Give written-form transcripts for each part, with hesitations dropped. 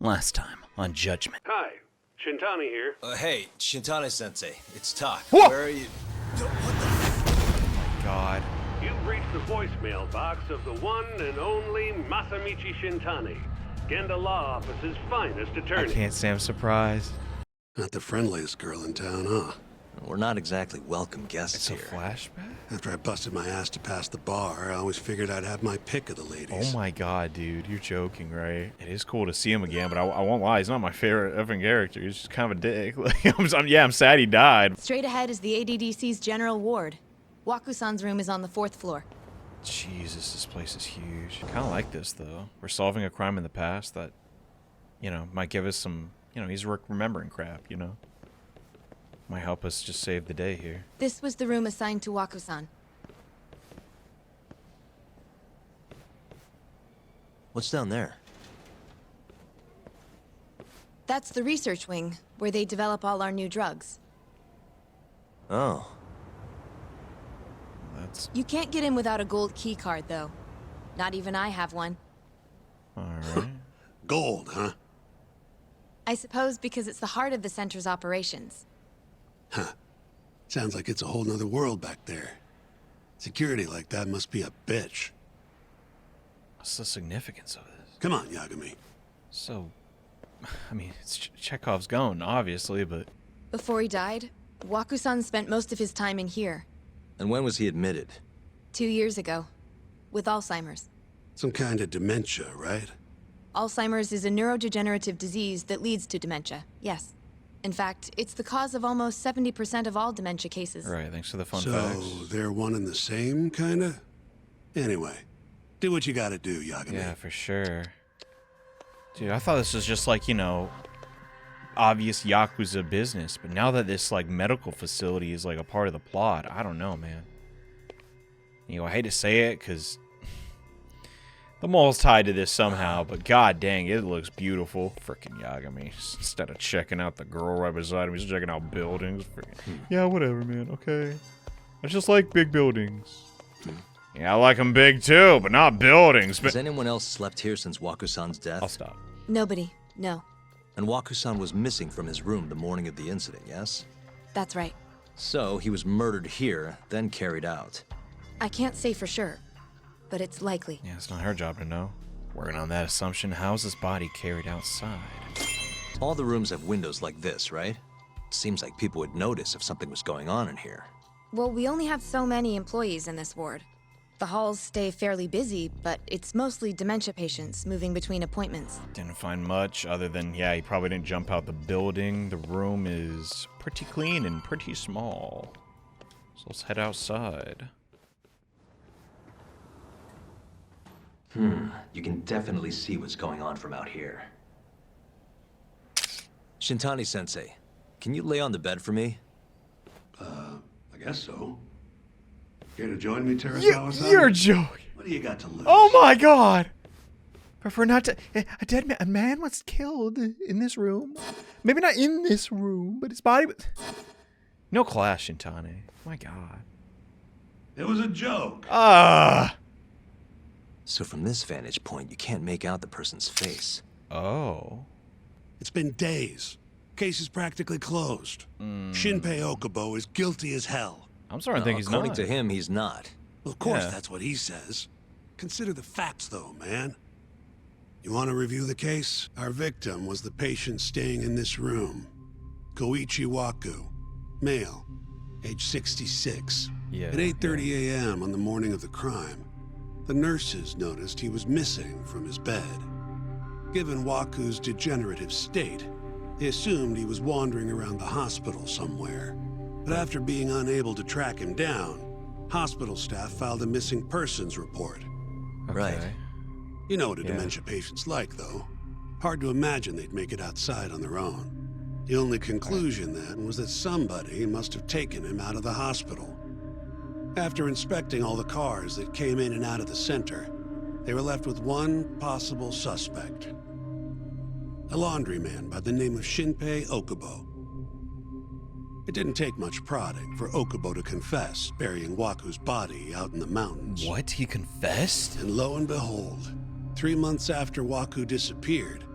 Last time on Judgment. Hi, Shintani here. Hey, Shintani-sensei, it's Tak. Whoa! Where are you? What the? God. You've reached the voicemail box of the one and only Masamichi Shintani, Genda Law Office's finest I attorney. can't say I'm surprised. Not the friendliest girl in town, huh? We're not exactly welcome guests It's a here. flashback? After I busted my ass to pass the bar, I always figured I'd have my pick of the ladies. Oh my god, dude. You're joking, right? It is cool to see him again, but I won't lie. He's not my favorite effing character. He's just kind of a dick. Like, I'm sad he died. Straight ahead is the ADDC's general ward. Waku-san's room is on the 4th floor. Jesus, this place is huge. I kind of like this, though. We're solving a crime in the past that, might give us some, he's remembering crap, Might help us just save the day here. This was the room assigned to Waku-san. What's down there? That's the research wing, where they develop all our new drugs. Oh. That's You can't get in without a gold key card, though. Not even I have one. alright. Gold, huh? I suppose because it's the heart of the center's operations. Huh. Sounds like it's a whole nother world back there. Security like that must be a bitch. What's the significance of this? Come on, Yagami. So, it's Chekhov's gun, obviously, but... Before he died, Waku-san spent most of his time in here. And when was he admitted? 2 years ago. With Alzheimer's. Some kind of dementia, right? Alzheimer's is a neurodegenerative disease that leads to dementia, yes. In fact, it's the cause of almost 70% of all dementia cases. Right, thanks for the fun So, facts. they're one and the same, kinda? Anyway, do what you gotta do, Yagami. Yeah, for sure. Dude, I thought this was just like, obvious Yakuza business, but now that this, medical facility is, a part of the plot, I don't know, man. I hate to say it, because the mall's tied to this somehow, but god dang, it looks beautiful. Frickin' Yagami. Instead of checking out the girl right beside him, he's checking out buildings. Yeah, whatever, man, okay. I just like big buildings. Yeah, I like them big too, but not buildings. Has anyone else slept here since Waku-san's death? I'll stop. Nobody, no. And Waku-san was missing from his room the morning of the incident, yes? That's right. So, he was murdered here, then carried out. I can't say for sure, but it's likely. Yeah, it's not her job to know. Working on that assumption, how's this body carried outside? All the rooms have windows like this, right? Seems like people would notice if something was going on in here. Well, we only have so many employees in this ward. The halls stay fairly busy, but it's mostly dementia patients moving between appointments. Didn't find much other than, yeah, he probably didn't jump out the building. The room is pretty clean and pretty small. So let's head outside. You can definitely see what's going on from out here. Shintani-sensei, can you lay on the bed for me? I guess so. Care to join me, Terakawa-san? You're joking. What do you got to lose? Oh my god! Prefer not to. A man was killed in this room. Maybe not in this room, but his body. No class, Shintani. My god. It was a joke. So from this vantage point, you can't make out the person's face. Oh. It's been days. Case is practically closed. Shinpei Okubo is guilty as hell. I'm starting to think he's not. According to him, he's not. Well, of course, Yeah. that's what he says. Consider the facts, though, man. You want to review the case? Our victim was the patient staying in this room. Koichi Waku, male, age 66. Yeah. At 8:30 a.m. on the morning of the crime, the nurses noticed he was missing from his bed. Given Waku's degenerative state, they assumed he was wandering around the hospital somewhere. But after being unable to track him down, hospital staff filed a missing persons report. Right. Okay. You know what a Yeah. dementia patient's like, though. Hard to imagine they'd make it outside on their own. The only conclusion then was that somebody must have taken him out of the hospital. After inspecting all the cars that came in and out of the center, they were left with one possible suspect. A laundryman by the name of Shinpei Okubo. It didn't take much prodding for Okubo to confess burying Waku's body out in the mountains. What? He confessed? And lo and behold, 3 months after Waku disappeared,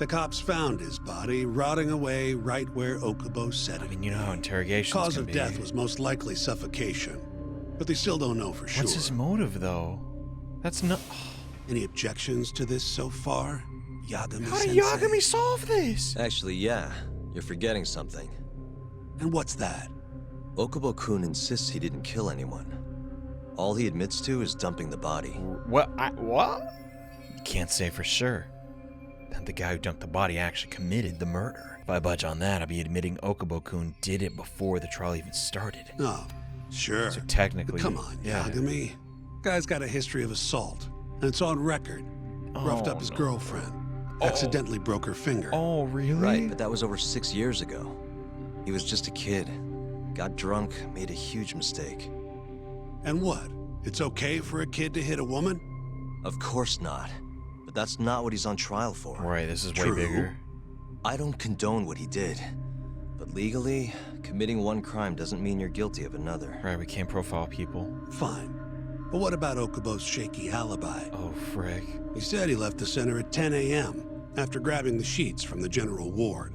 The cops found his body rotting away right where Okubo said it. I mean, you know how interrogations Cause can of be. death was most likely suffocation, but they still don't know for sure. What's his motive, though? That's not... Any objections to this so far, How did Yagami solve this? Actually, yeah. You're forgetting something. And what's that? Okubo-kun insists he didn't kill anyone. All he admits to is dumping the body. What? What? You can't say for sure that the guy who dumped the body actually committed the murder. If I budge on that, I'd be admitting Okubo-kun did it before the trial even started. Oh, sure. So technically... But come on, yeah. Yagami. Guy's got a history of assault, and it's on record. Roughed up his girlfriend. Accidentally broke her finger. Oh, really? Right, but that was over 6 years ago. He was just a kid. Got drunk, made a huge mistake. And what? It's okay for a kid to hit a woman? Of course not. But that's not what he's on trial for. Right, this is way True. bigger. I don't condone what he did. But legally, committing one crime doesn't mean you're guilty of another. Right, we can't profile people. Fine. But what about Okubo's shaky alibi? Oh, frick. He said he left the center at 10 a.m. after grabbing the sheets from the general ward.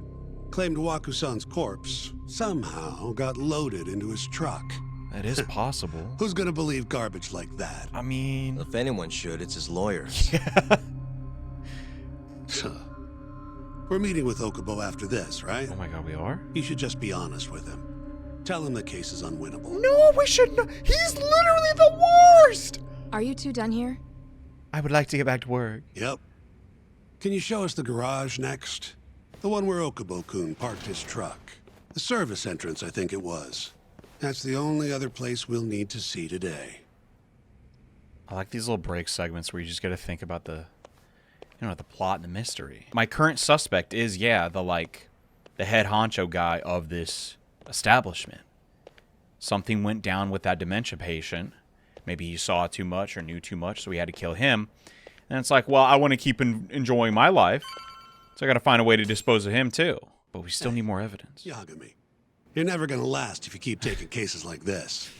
Claimed Wakusan's corpse somehow got loaded into his truck. That is possible. Who's gonna believe garbage like that? I mean... If anyone should, it's his lawyers. We're meeting with Okubo after this, right? Oh my god, we are? You should just be honest with him. Tell him the case is unwinnable. No, we should not. He's literally the worst! Are you two done here? I would like to get back to work. Yep. Can you show us the garage next? The one where Okubo-kun parked his truck. The service entrance, I think it was. That's the only other place we'll need to see today. I like these little break segments where you just got to think about the, you know, the plot and the mystery. My current suspect is, yeah, the head honcho guy of this establishment. Something went down with that dementia patient. Maybe he saw too much or knew too much, so we had to kill him. And it's like, well, I want to keep enjoying my life, so I got to find a way to dispose of him too. But we still need more evidence. Yagami, you're never gonna last if you keep taking cases like this.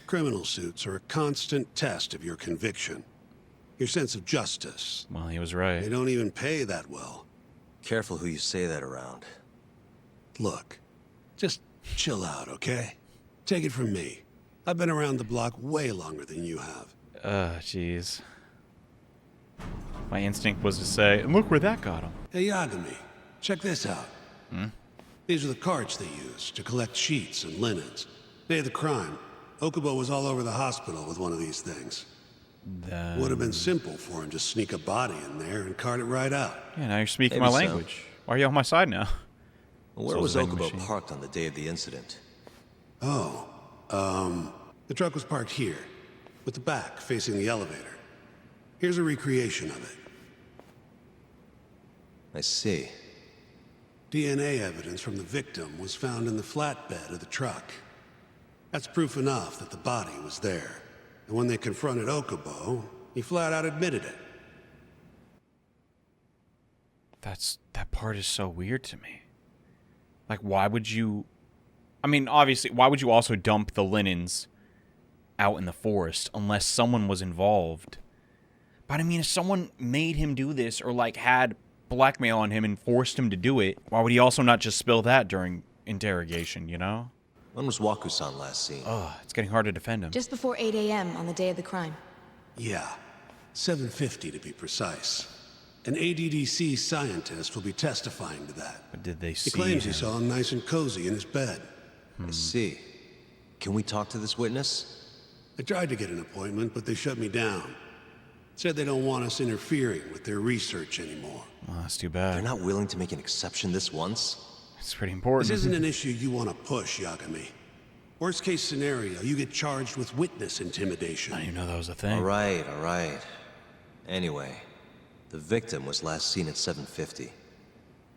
Criminal suits are a constant test of your conviction. Your sense of justice. Well, he was They right. don't even pay that well. Careful who you say that around. Look, just chill out, okay? Take it from me. I've been around the block way longer than you have. Jeez. My instinct was to say, and look where that got him. Hey, Yagami, check this out. These are the carts they use to collect sheets and linens. Day of the crime, Okubo was all over the hospital with one of these things. Would have been simple for him to sneak a body in there and cart it right out. Yeah, now you're speaking Maybe my so. language. Why are you on my side now? Where So was the vending Okubo machine. parked on the day of the incident? Oh, the truck was parked here, with the back facing the elevator. Here's a recreation of it. I see. DNA evidence from the victim was found in the flatbed of the truck. That's proof enough that the body was there. And when they confronted Okubo, he flat out admitted it. That part is so weird to me. Like, why would you... I mean, obviously, why would you also dump the linens out in the forest unless someone was involved? But I mean, if someone made him do this or, like, had blackmail on him and forced him to do it, why would he also not just spill that during interrogation, you know? When was Waku-san last seen? Ugh, it's getting hard to defend him. Just before 8 a.m. on the day of the crime. Yeah, 7:50 to be precise. An ADDC scientist will be testifying to that. But did they He see claims him? he saw him nice and cozy in his bed. I see. Can we talk to this witness? I tried to get an appointment, but they shut me down. Said they don't want us interfering with their research anymore. Oh, that's too They're bad. not willing to make an exception this once? It's pretty important. This isn't an issue you want to push, Yagami. Worst case scenario, you get charged with witness intimidation. I didn't even know that was a thing. All right. Anyway, the victim was last seen at 7:50.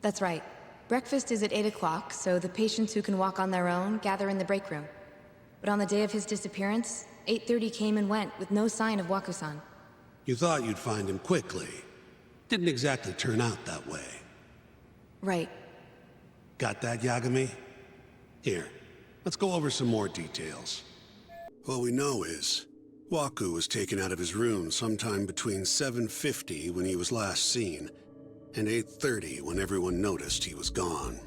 That's right. Breakfast is at 8 o'clock, so the patients who can walk on their own gather in the break room. But on the day of his disappearance, 8:30 came and went with no sign of Waku-san. You thought you'd find him quickly. Didn't exactly turn out that way. Right. Got that, Yagami? Here, let's go over some more details. What we know is, Waku was taken out of his room sometime between 7:50 when he was last seen, and 8:30 when everyone noticed he was gone.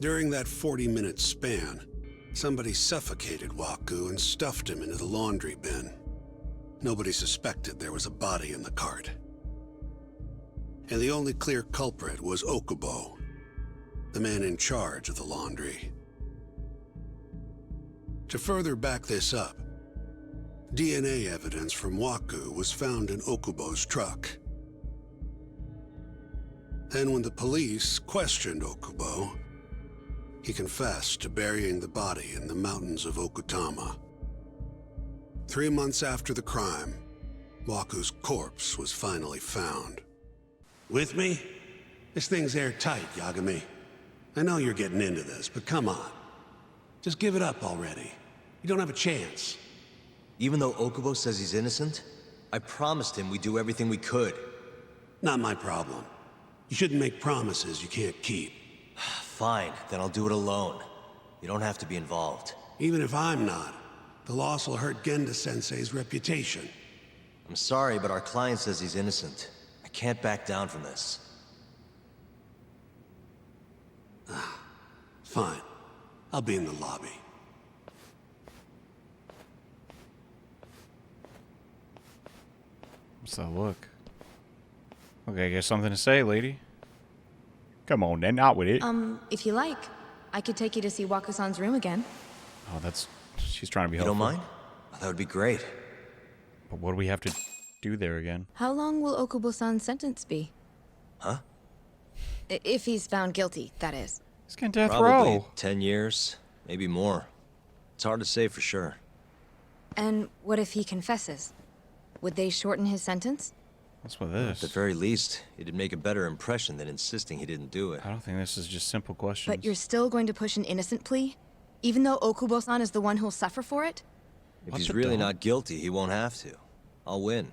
During that 40-minute span, somebody suffocated Waku and stuffed him into the laundry bin. Nobody suspected there was a body in the cart. And the only clear culprit was Okubo, the man in charge of the laundry. To further back this up, DNA evidence from Waku was found in Okubo's truck. Then when the police questioned Okubo, he confessed to burying the body in the mountains of Okutama. 3 months after the crime, Waku's corpse was finally found. With me? This thing's airtight, Yagami. I know you're getting into this, but come on. Just give it up already. You don't have a chance. Even though Okubo says he's innocent, I promised him we'd do everything we could. Not my problem. You shouldn't make promises you can't keep. Fine, then I'll do it alone. You don't have to be involved. Even if I'm not, the loss will hurt Genda-sensei's reputation. I'm sorry, but our client says he's innocent. I can't back down from this. Fine. I'll be in the lobby. What's that look? Okay, I guess something to say, lady. Come on, then, out with it. If you like, I could take you to see Waku-san's room again. Oh, that's... She's trying to be You helpful. don't mind? That would be great. But what do we have to do there again? How long will Okubo-san's sentence be? Huh? If he's found guilty, that is. He's getting death Probably row. 10 years, maybe more. It's hard to say for sure. And what if he confesses? Would they shorten his sentence? What's with At the this? very least, it'd make a better impression than insisting he didn't do it. I don't think this is just simple questions. But you're still going to push an innocent plea? Even though Okubo-san is the one who'll suffer for it? If What he's the really dog? not guilty, he won't have to. I'll win.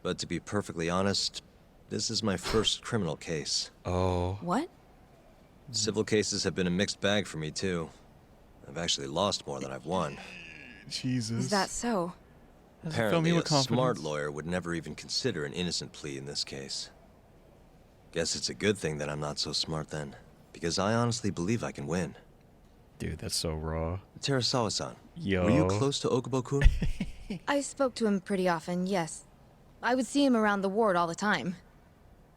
But to be perfectly honest, this is my first criminal case. Oh. What? Civil cases have been a mixed bag for me, too. I've actually lost more than I've won. Jesus. Is that so? Doesn't fill Apparently, me a with confidence. smart lawyer would never even consider an innocent plea in this case. Guess it's a good thing that I'm not so smart then, because I honestly believe I can win. Dude, that's so raw. Terasawa-san, Yo. were you close to Okubo-kun? I spoke to him pretty often, yes. I would see him around the ward all the time.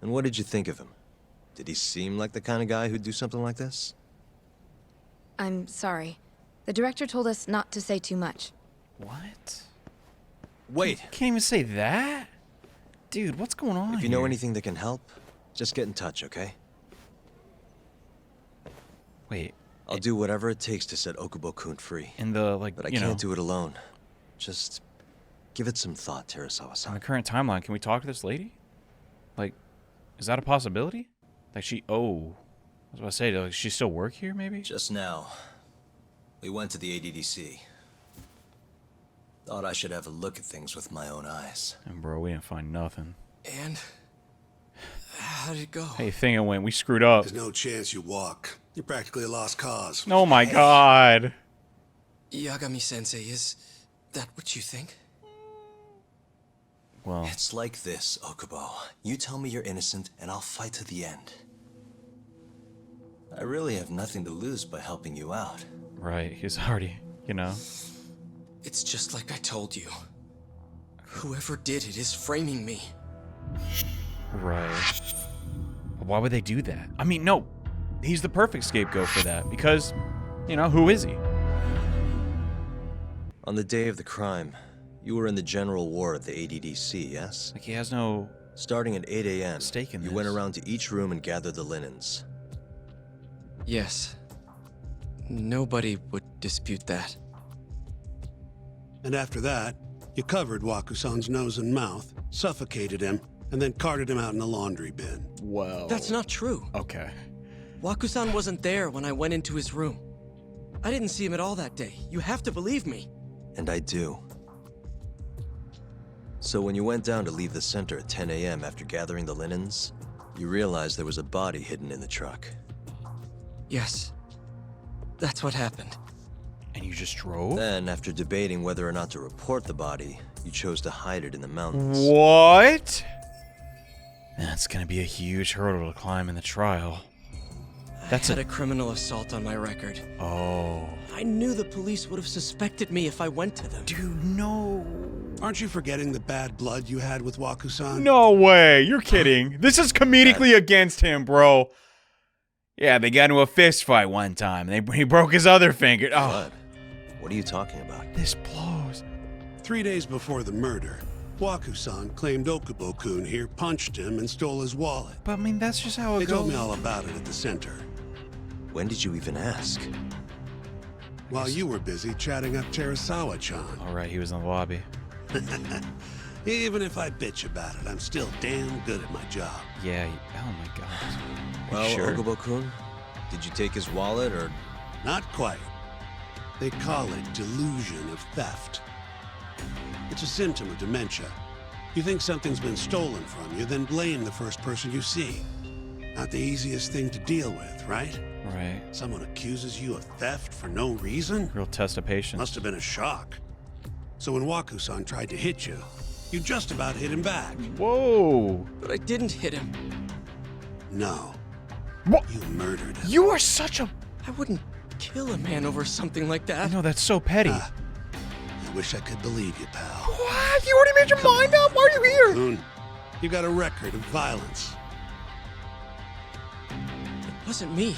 And what did you think of him? Did he seem like the kind of guy who'd do something like this? I'm sorry. The director told us not to say too much. What? Wait! Can't even say that? Dude, what's going on If you know here? anything that can help, just get in touch, okay? Wait, I'll do whatever it takes to set Okubo-kun free. in the, like, But I you can't know, do it alone. Just give it some thought, on Terasawa-san. the current timeline, can we talk to this lady? Like, is that a possibility? Like, I was about to say, does she still work here, maybe? Just now, we went to the ADDC. Thought I should have a look at things with my own eyes. And bro, we didn't find nothing. And how did it go? Hey, thing it went, we screwed up. There's no chance you walk. You're practically a lost cause. Oh my god. Yagami-sensei, is that what you think? Well, It's like this, Okubo. You tell me you're innocent, and I'll fight to the end. I really have nothing to lose by helping you out. right, he's already, you know. It's just like I told you. Whoever did it is framing me. Right. But why would they do that? I mean, no. He's the perfect scapegoat for that because, you know, who is he? On the day of the crime, you were in the general ward at the ADDC, yes? Like, he has no... Starting at 8 a.m., Stake in you this. went around to each room and gathered the linens. Yes. Nobody would dispute that. And after that, you covered Waku-san's nose and mouth, suffocated him, and then carted him out in a laundry bin. Whoa. That's not true. Okay. Waku-san wasn't there when I went into his room. I didn't see him at all that day. You have to believe me. And I do. So when you went down to leave the center at 10 a.m. after gathering the linens, you realized there was a body hidden in the truck. Yes. That's what happened. And you just drove? Then, after debating whether or not to report the body, you chose to hide it in the mountains. What? That's gonna be a huge hurdle to climb in the trial. That's I had a criminal assault on my record. Oh. I knew the police would have suspected me if I went to them. Dude, no. Aren't you forgetting the bad blood you had with Waku-san? No way. You're kidding. This is comedically against him, bro. Yeah, they got into a fist fight one time. He broke his other finger. Oh, Blood? What are you talking about? this blows. 3 days before the murder, Waku-san claimed Okubo-kun here punched him and stole his wallet. But I mean, that's just how it They goes. told me all about it at the center, When did you even ask? while you were busy chatting up Terasawa-chan. All right, he was in the lobby. Even if I bitch about it, I'm still damn good at my job. Yeah. Oh my god. Well, sure? Okubo-kun, did you take his wallet or... Not quite. They call it delusion of theft. It's a symptom of dementia. You think something's been stolen from you, then blame the first person you see. Not the easiest thing to deal with, right? Right. Someone accuses you of theft for no reason? Real test of patience. Must have been a shock. So when Waku-san tried to hit you, you just about hit him back. Whoa. But I didn't hit him. No. What? You murdered him. You are such a... I wouldn't kill a man over something like that. No, that's so petty. I wish I could believe you, pal. What? You already made your mind up? Why are you here? Kun, you got a record of violence. It wasn't me.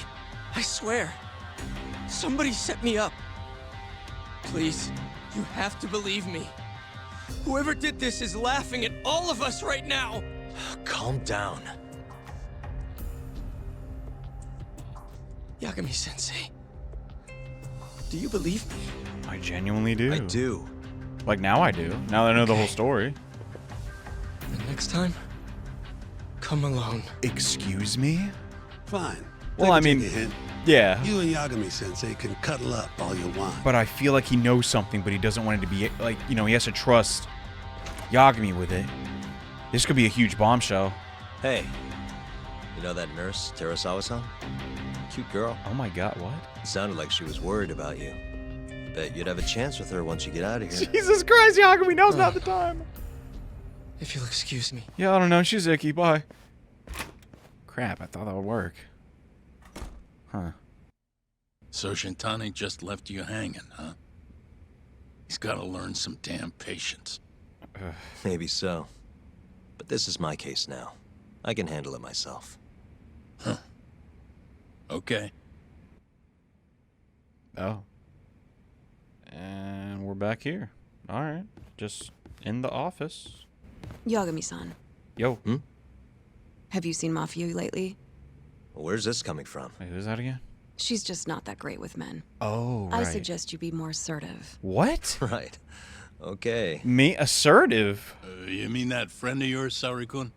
I swear. Somebody set me up. Please, you have to believe me. Whoever did this is laughing at all of us right now. Calm down. Yagami-sensei, do you believe me? I genuinely do. I do. Like, now I do. Now that I know the whole Okay. story. The next time, come alone. Excuse me? Fine. Well, I can mean, take a hint. Yeah. You and Yagami-sensei can cuddle up all you want. But I feel like he knows something, but he doesn't want it to be, like, you know, he has to trust Yagami with it. This could be a huge bombshell. Hey, you know that nurse, Terasawa-san? Cute girl. Oh my god, what? Sounded like she was worried about you. Bet you'd have a chance with her once you get out of here. Jesus Christ, Yagami, now's not the time. If you'll excuse me. Yeah, I don't know, she's icky, bye. Crap, I thought that would work. Huh. So Shintani just left you hanging, huh? He's gotta learn some damn patience. Maybe so. But this is my case now. I can handle it myself. Okay. Oh. And we're back here. Alright. Just in the office. Yagami-san, Yo. have you seen Mafia lately? Well, where's this coming from? Wait, who's that again? She's just not that great with men. Oh, I right. suggest you be more assertive. What? Right. Okay. Me? Assertive? You mean that friend of yours, Sari-kun?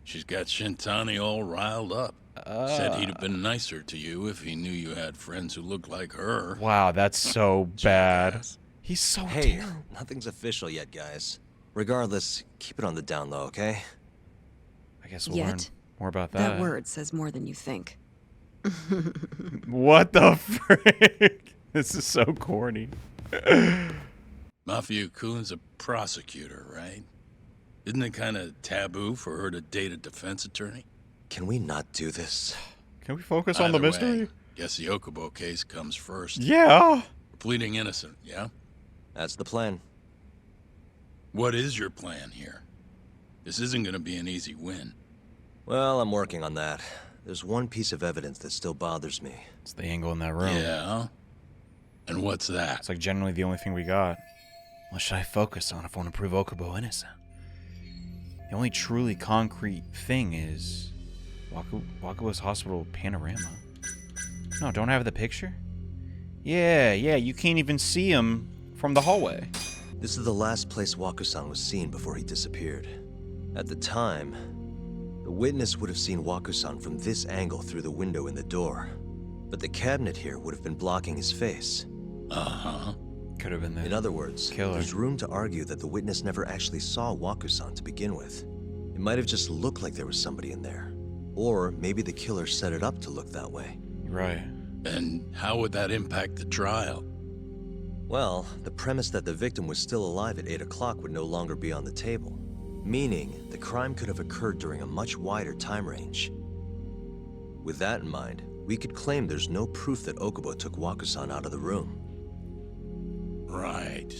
She's got Shintani all riled up. Said he'd have been nicer to you if he knew you had friends who looked like her. Wow, that's so bad. Jackass. He's so Hey, terrible. nothing's official yet, guys. Regardless, keep it on the down low, okay? I guess we'll learn Yet? more about that. That word says more than you think. What the frick? This is so corny. Mafia-kun's a prosecutor, right? Isn't it kind of taboo for her to date a defense attorney? Can we not do this? Can we focus on the Either mystery? way, guess the Okubo case comes first. Yeah. Pleading innocent, yeah? That's the plan. What is your plan here? This isn't gonna be an easy win. Well, I'm working on that. There's one piece of evidence that still bothers me. It's the angle in that room. Yeah? And what's that? It's like generally the only thing we got. What should I focus on if I want to prove Okubo innocent? The only truly concrete thing is Wakubo's hospital panorama. No, don't I have the picture? Yeah, you can't even see him from the hallway. This is the last place Waku-san was seen before he disappeared. At the time, the witness would have seen Waku-san from this angle through the window in the door. But the cabinet here would have been blocking his face. Uh-huh. Could have been the In other words, killer. there's room to argue that the witness never actually saw Waku-san to begin with. It might have just looked like there was somebody in there. Or maybe the killer set it up to look that way. Right. And how would that impact the trial? Well, the premise that the victim was still alive at 8 o'clock would no longer be on the table. meaning the crime could have occurred during a much wider time range. With that in mind, we could claim there's no proof that Okubo took Wakusan out of the room. Right.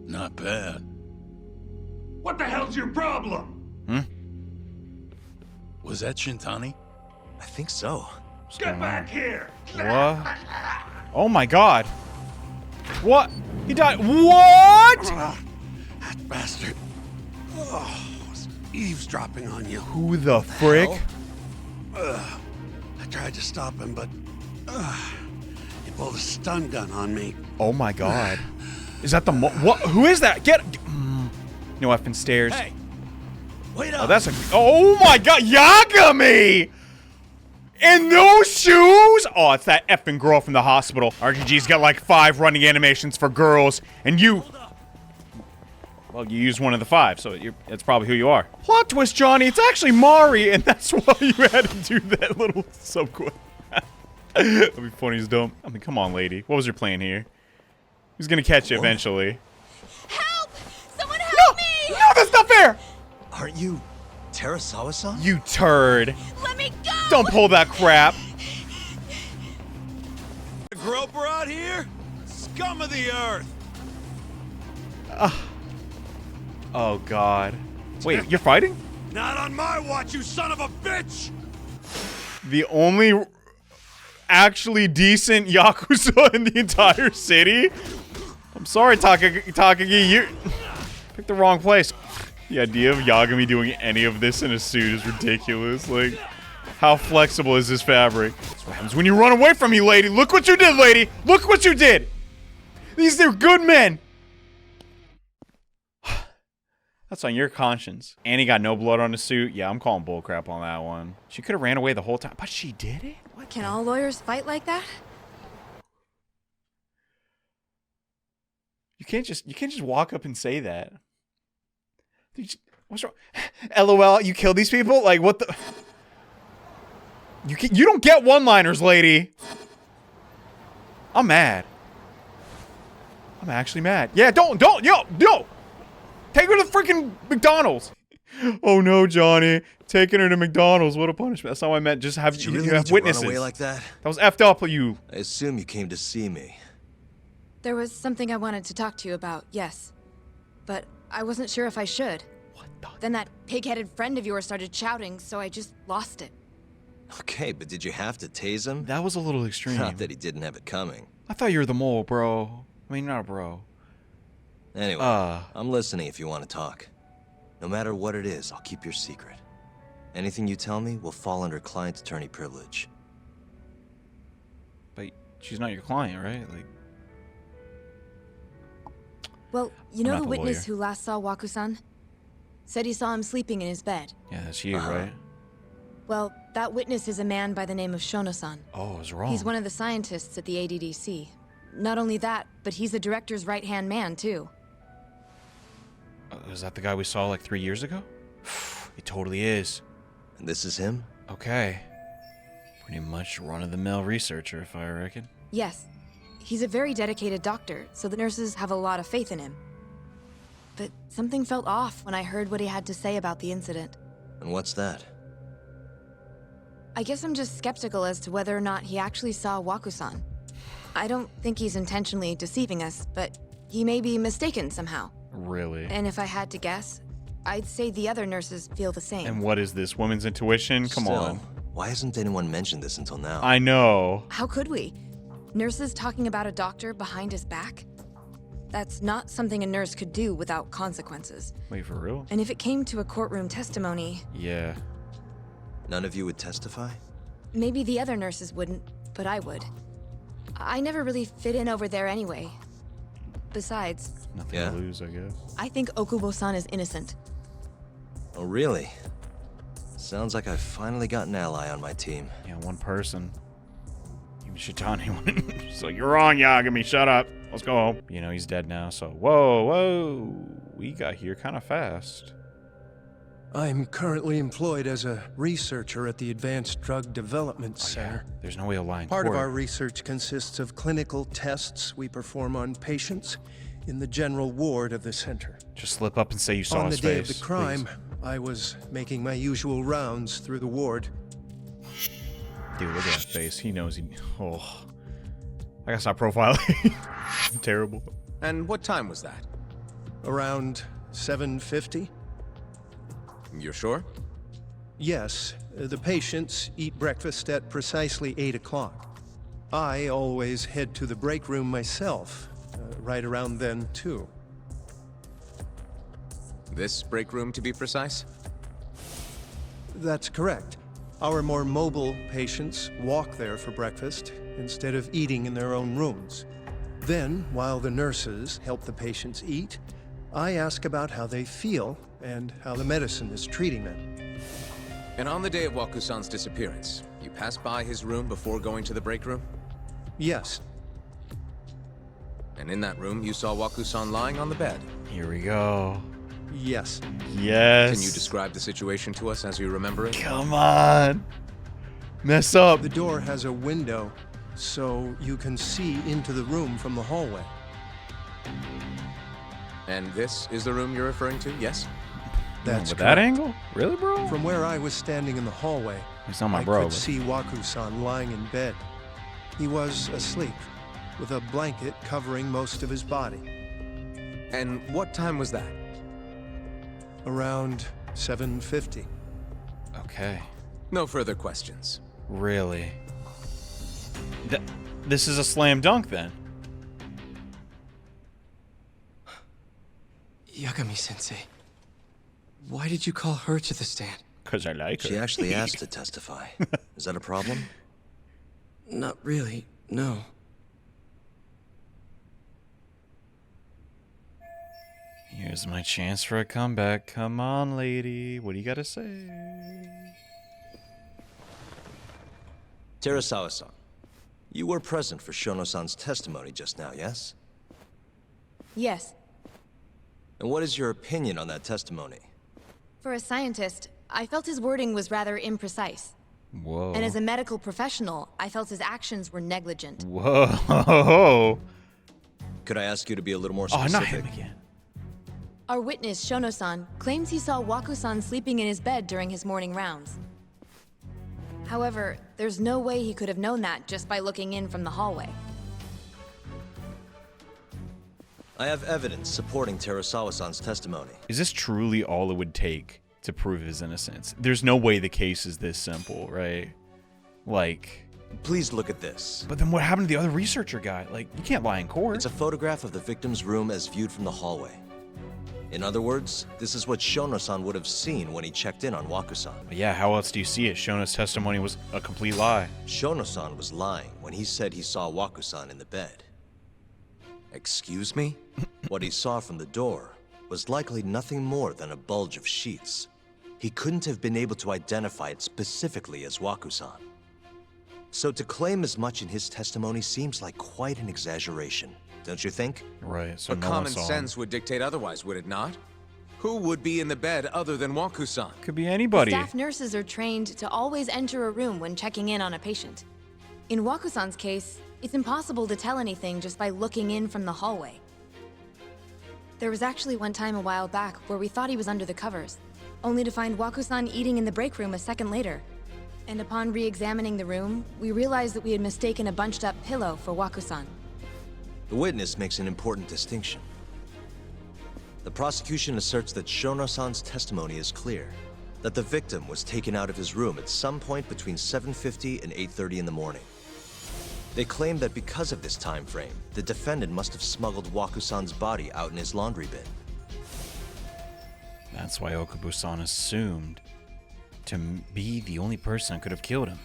Not bad. What the hell's your problem? Was that Shintani? I think so. Get back here! What? Oh my god. What? He died. What? That bastard. Oh, was eavesdropping on you. Who the frick? I tried to stop him, but he pulled a stun gun on me. Oh my god. Is that the what? Who is that? Get no effing stairs. Hey, wait Oh, up! that's a. Oh my god, Yagami! In those shoes? Oh, it's that effing girl from the hospital. RGG's got like 5 running animations for girls, and you. Well, you used one of the 5, so that's probably who you are. Plot twist, Johnny. It's actually Mari, and that's why you had to do that little subquest. That'd be funny as dumb. I mean, come on, lady. What was your plan here? Who's gonna catch you eventually? Help! Someone help me! No, that's not fair! Aren't you Terasawa-san? You turd. Let me go! Don't pull that crap. Groper out here? Scum of the earth! Oh, God. Wait, you're fighting? Not on my watch, you son of a bitch! The only actually decent Yakuza in the entire city? I'm sorry, Takagi, you picked the wrong place. The idea of Yagami doing any of this in a suit is ridiculous. Like, how flexible is this fabric? That's what happens when you run away from me, lady. Look what you did, lady. Look what you did. These are good men. That's on your conscience. And he got no blood on the suit. Yeah, I'm calling bullcrap on that one. She could have ran away the whole time, but she did it? What? Can all lawyers fight like that? You can't just walk up and say that. What's wrong? LOL, you killed these people? Like, what the? You don't get one-liners, lady. I'm mad. I'm actually mad. Yeah, don't, yo. Take her to freaking McDonald's. Oh no, Johnny. Taking her to McDonald's. What a punishment. That's not what I meant. Just have Did you really have need to witnesses. run away like that? That was effed up, you. I assume you came to see me. There was something I wanted to talk to you about, yes. But I wasn't sure if I should. What the? Then that pig-headed friend of yours started shouting, so I just lost it. Okay, but did you have to tase him? That was a little extreme. Not that he didn't have it coming. I thought you were the mole, bro. I mean, not a bro. Anyway, I'm listening if you want to talk. No matter what it is, I'll keep your secret. Anything you tell me will fall under client attorney privilege. But she's not your client, right? Like. Well, you I'm know not the the witness lawyer. who last saw Waku-san? Said he saw him sleeping in his bed. Yeah, that's you, right? Well, that witness is a man by the name of Shono-san. Oh, I was wrong. He's one of the scientists at the ADDC. Not only that, but he's the director's right-hand man, too. Is that the guy we saw like 3 years ago? It totally is. And this is him? Okay. Pretty much run-of-the-mill researcher, if I reckon. Yes. He's a very dedicated doctor, so the nurses have a lot of faith in him. But something felt off when I heard what he had to say about the incident. And what's that? I guess I'm just skeptical as to whether or not he actually saw Waku-san. I don't think he's intentionally deceiving us, but he may be mistaken somehow. Really? And if I had to guess, I'd say the other nurses feel the same. And what is this, women's intuition? Come Still, on. Why hasn't anyone mentioned this until now? I know. How could we? Nurses talking about a doctor behind his back? That's not something a nurse could do without consequences. Wait, for real? And if it came to a courtroom testimony, Yeah. None of you would testify? maybe the other nurses wouldn't, but I would. I never really fit in over there anyway. Besides, Nothing Yeah? to lose, I guess. I think Okubo-san is innocent. Oh, really? Sounds like I've finally got an ally on my team. Yeah, one person. Even Shitani. She's like, you're wrong, Yagami. Shut up. Let's go home. You know, he's dead now, so whoa. We got here kind of fast. I'm currently employed as a researcher at the Advanced Drug Development Center. There's no way to lie in Part of court. our research consists of clinical tests we perform on patients in the general ward of the center. Just slip up and say you saw On his the day face. of the crime, please. I was making my usual rounds through the ward. Dude, look at that face. He knows he... Oh. I gotta stop profiling. I'm terrible. And what time was that? Around 7:50? You're sure? Yes, the patients eat breakfast at precisely 8 o'clock. I always head to the break room myself, right around then, too. This break room, to be precise? That's correct. Our more mobile patients walk there for breakfast instead of eating in their own rooms. Then, while the nurses help the patients eat, I ask about how they feel and how the medicine is treating them. And on the day of Waku-san's disappearance, you passed by his room before going to the break room? Yes, And in that room, you saw Waku-san lying on the bed. Here we go. yes. Yes. Can you describe the situation to us as you remember it? Come on. Mess up. The door has a window, so you can see into the room from the hallway. And this is the room you're referring to, yes? That's With that correct. angle? Really, bro? From where I was standing in the hallway, He's not my I bro. could but- see Waku-san lying in bed. He was asleep, with a blanket covering most of his body. And what time was that? Around 7:50. Okay. No further questions. Really? This is a slam dunk then. Yagami-sensei, why did you call her to the stand? Because I like her. She actually asked to testify. Is that a problem? Not really, no. Here's my chance for a comeback. Come on, lady. What do you gotta say? Terasawa-san, you were present for Shono-san's testimony just now, yes? Yes. And what is your opinion on that testimony? For a scientist, I felt his wording was rather imprecise. Whoa. And as a medical professional, I felt his actions were negligent. Whoa. Could I ask you to be a little more Oh, specific? not him again. Our witness, Shono-san, claims he saw Waku-san sleeping in his bed during his morning rounds. However, there's no way he could have known that just by looking in from the hallway. I have evidence supporting Terasawa-san's testimony. Is this truly all it would take to prove his innocence? There's no way the case is this simple, right? Like... Please look at this. But then what happened to the other researcher guy? Like, you can't lie in court. It's a photograph of the victim's room as viewed from the hallway. In other words, this is what Shono-san would have seen when he checked in on Waku-san. But yeah, how else do you see it? Shono's testimony was a complete lie. Shono-san was lying when he said he saw Waku-san in the bed. Excuse me? What he saw from the door was likely nothing more than a bulge of sheets. He couldn't have been able to identify it specifically as Waku-san. So to claim as much in his testimony seems like quite an exaggeration, don't you think? Right, so But no one common saw him. sense would dictate otherwise, would it not? Who would be in the bed other than Waku-san? Could be anybody. Staff nurses are trained to always enter a room when checking in on a patient. In Waku-san's case, it's impossible to tell anything just by looking in from the hallway. There was actually one time a while back where we thought he was under the covers, only to find Waku-san eating in the break room a second later. And upon re-examining the room, we realized that we had mistaken a bunched-up pillow for Waku-san. The witness makes an important distinction. The prosecution asserts that Shono-san's testimony is clear, that the victim was taken out of his room at some point between 7:50 and 8:30 in the morning. They claim that because of this time frame, the defendant must have smuggled Waku-san's body out in his laundry bin. That's why Okubo-san assumed to be the only person that could have killed him.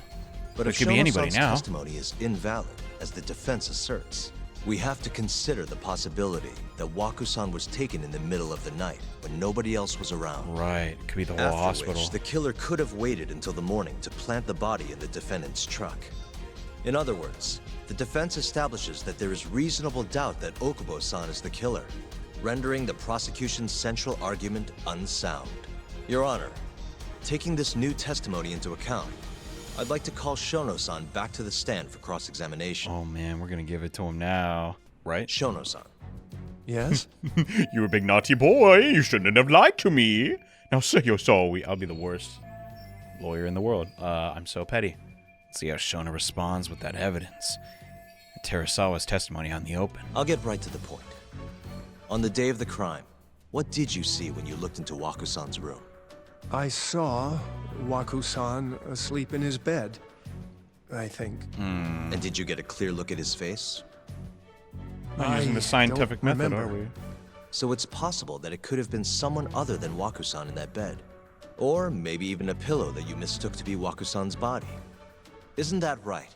But it if could be anybody Shono-san's now. testimony is invalid, as the defense asserts, we have to consider the possibility that Waku-san was taken in the middle of the night when nobody else was around. Right, it could be the whole After hospital. which, the killer could have waited until the morning to plant the body in the defendant's truck. In other words, the defense establishes that there is reasonable doubt that Okubo-san is the killer, rendering the prosecution's central argument unsound. Your Honor, taking this new testimony into account, I'd like to call Shono-san back to the stand for cross-examination. Oh man, we're gonna give it to him now. Right? Shono-san, Yes? You're a big naughty boy. You shouldn't have lied to me. Now say you're sorry. I'll be the worst lawyer in the world. I'm so petty. Let's see how Shona responds with that evidence. Terasawa's testimony on the open. I'll get right to the point. On the day of the crime, what did you see when you looked into Waku-san's room? I saw Waku-san asleep in his bed, I think. And did you get a clear look at his face? Not using the scientific don't method, remember. are we? So it's possible that it could have been someone other than Waku-san in that bed. Or maybe even a pillow that you mistook to be Waku-san's body. Isn't that right?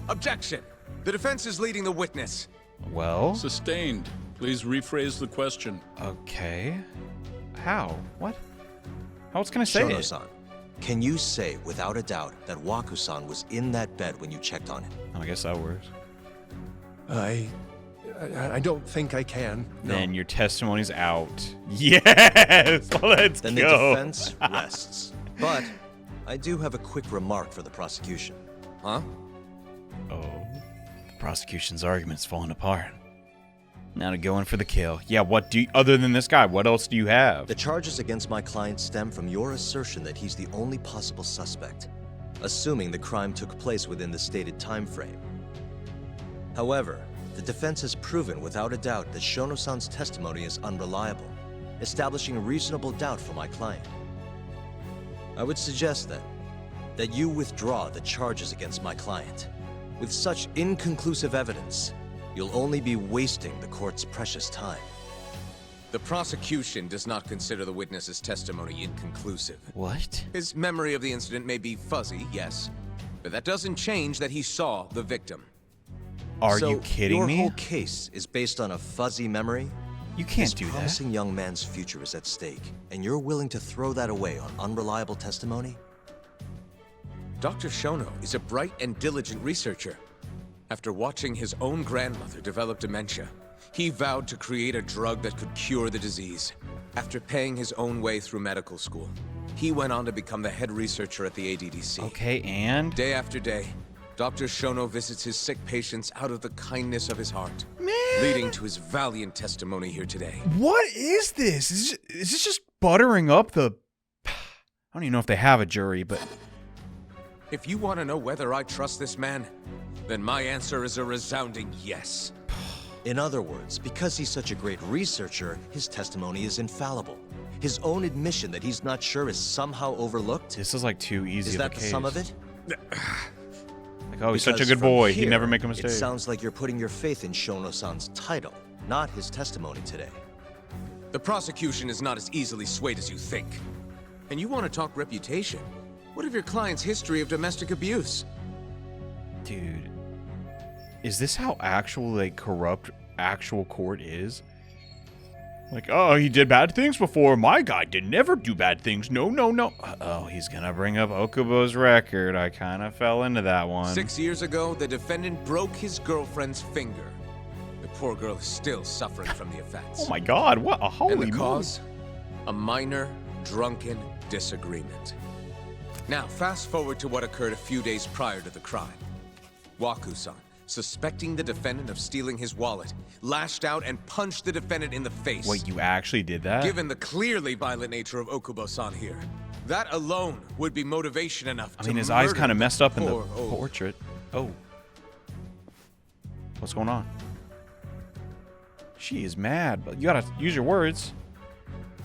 Objection! The defense is leading the witness. Well, Sustained. Please rephrase the question. okay. How? What? How else can I say it? Shono-san, can you say without a doubt that Waku-san was in that bed when you checked on him? Oh, I guess that works. I don't think I can. No. Then your testimony's out. Yes! Let's Then the go. defense rests. But I do have a quick remark for the prosecution. Huh? Oh. The prosecution's argument's falling apart. Now to go in for the kill. Yeah, what do you, other than this guy, what else do you have? The charges against my client stem from your assertion that he's the only possible suspect, assuming the crime took place within the stated time frame. However, the defense has proven without a doubt that Shono-san's testimony is unreliable, establishing reasonable doubt for my client. I would suggest then that you withdraw the charges against my client. With such inconclusive evidence, you'll only be wasting the court's precious time. The prosecution does not consider the witness's testimony inconclusive. What? His memory of the incident may be fuzzy, yes, but that doesn't change that he saw the victim. Are So you kidding me? Your whole case is based on a fuzzy memory? You can't This do that. promising young man's future is at stake, and you're willing to throw that away on unreliable testimony? Dr. Shono is a bright and diligent researcher. After watching his own grandmother develop dementia, he vowed to create a drug that could cure the disease. After paying his own way through medical school, he went on to become the head researcher at the ADDC. Okay, and? Day after day, Dr. Shono visits his sick patients out of the kindness of his heart, leading to his valiant testimony here today. What is this? Is this just buttering up the... I don't even know if they have a jury, but... If you want to know whether I trust this man, then my answer is a resounding yes. In other words, because he's such a great researcher, his testimony is infallible. His own admission that he's not sure is somehow overlooked? This is like too easy Is of a that the case. sum of it? Like, oh, he's such a Because good from boy. He'd here, never make a mistake. It sounds like you're putting your faith in Shono-san's title, not his testimony today. The prosecution is not as easily swayed as you think. And you want to talk reputation? What of your client's history of domestic abuse? Dude, is this how actual, like, corrupt actual court is? Like, oh, he did bad things before. My guy did never do bad things. No, no, no. Oh, he's gonna bring up Okubo's record. I kind of fell into that one. 6 years ago, the defendant broke his girlfriend's finger. The poor girl is still suffering from the effects. Oh my God! What a holy And the moly. cause? A minor, drunken disagreement. Now, fast forward to what occurred a few days prior to the crime. Waku-san, suspecting the defendant of stealing his wallet, lashed out and punched the defendant in the face. Wait, you actually did that? Given the clearly violent nature of Okubo-san here, that alone would be motivation enough I to mean, his eyes murder kind of messed up in the poor old- portrait. Oh. What's going on? She is mad, but you gotta use your words.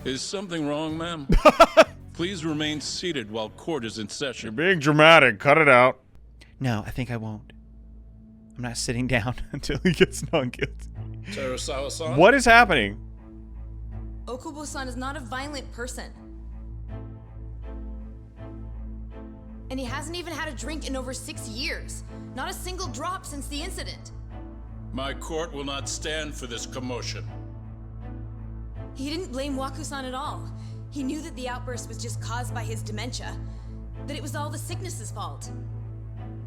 Is something wrong, ma'am? Please remain seated while court is in session. You're being dramatic. Cut it out. No, I think I won't. I'm not sitting down until he gets not guilty. Terasawa-san? What is happening? Okubo-san is not a violent person. And he hasn't even had a drink in over 6 years. Not a single drop since the incident. My court will not stand for this commotion. He didn't blame Waku-san at all. He knew that the outburst was just caused by his dementia, that it was all the sickness's fault.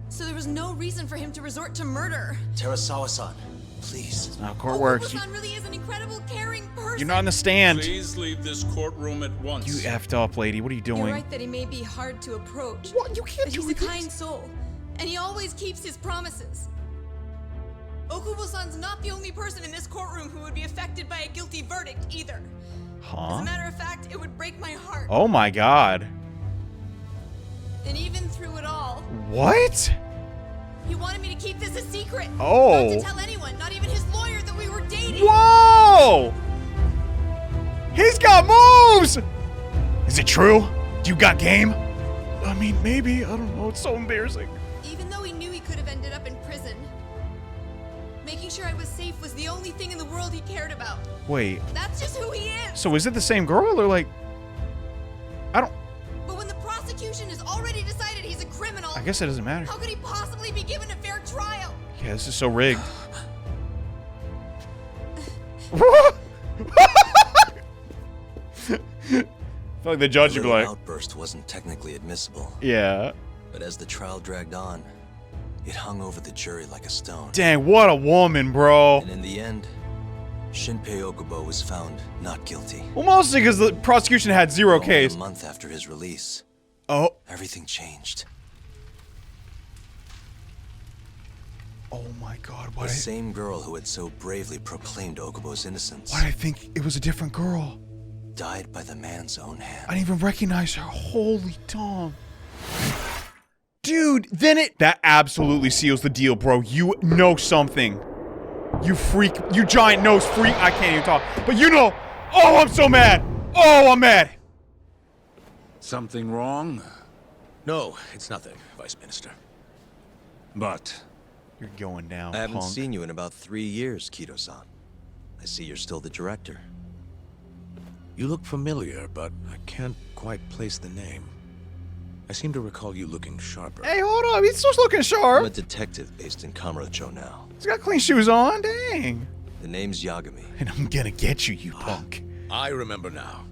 So there was no reason for him to resort to murder. Terasawa-san, please. That's not how court works. Okubo-san really is an incredible, caring person. You're not in the stand. Please leave this courtroom at once. You effed up, lady. What are you doing? You're right that he may be hard to approach. What? You can't But do he's a this. kind soul, and he always keeps his promises. Okubo-san's not the only person in this courtroom who would be affected by a guilty verdict, either. As Huh? a matter of fact, it would break my heart. Oh my god. And even through it all, What? he wanted me to keep this a secret. Oh. Not to tell anyone, not even his lawyer, that we were dating. Whoa! He's got moves! Is it true? Do you got game? I mean, maybe. I don't know. It's so embarrassing. Even though he knew he could have ended up in prison, making sure I was safe was the only thing in the world he cared about. Wait. That's just who he is. So is it the same girl or like... I don't... But when the prosecution has already decided he's a criminal, I guess it doesn't matter. how could he possibly be given a fair trial? Yeah, this is so rigged. I feel like the judge would be like... outburst wasn't technically admissible, Yeah. but as the trial dragged on, it hung over the jury like a stone. Dang, what a woman, bro. And in the end, Shinpei Okubo was found not guilty. Well, mostly because the prosecution had zero Only case. a month after his release, Oh. everything changed. Oh my god, The same girl who had so bravely proclaimed Okubo's innocence why did I think it was a different girl? died by the man's own hand. I didn't even recognize her. Holy Tom. Dude, then that absolutely seals the deal, bro. You know something. You freak, you giant nose freak. I can't even talk. But you know, oh, I'm so mad. Oh, I'm mad. Something wrong? No, it's nothing, Vice Minister. But You're going down, I haven't punk. seen you in about 3 years, Kido-san. I see you're still the director. You look familiar, but I can't quite place the name. I seem to recall you looking sharper. Hey, hold up. He's just looking I'm a sharp. detective based in Kamurocho now. He's got clean shoes on. Dang. The name's Yagami. And I'm gonna get you, you punk. I remember now.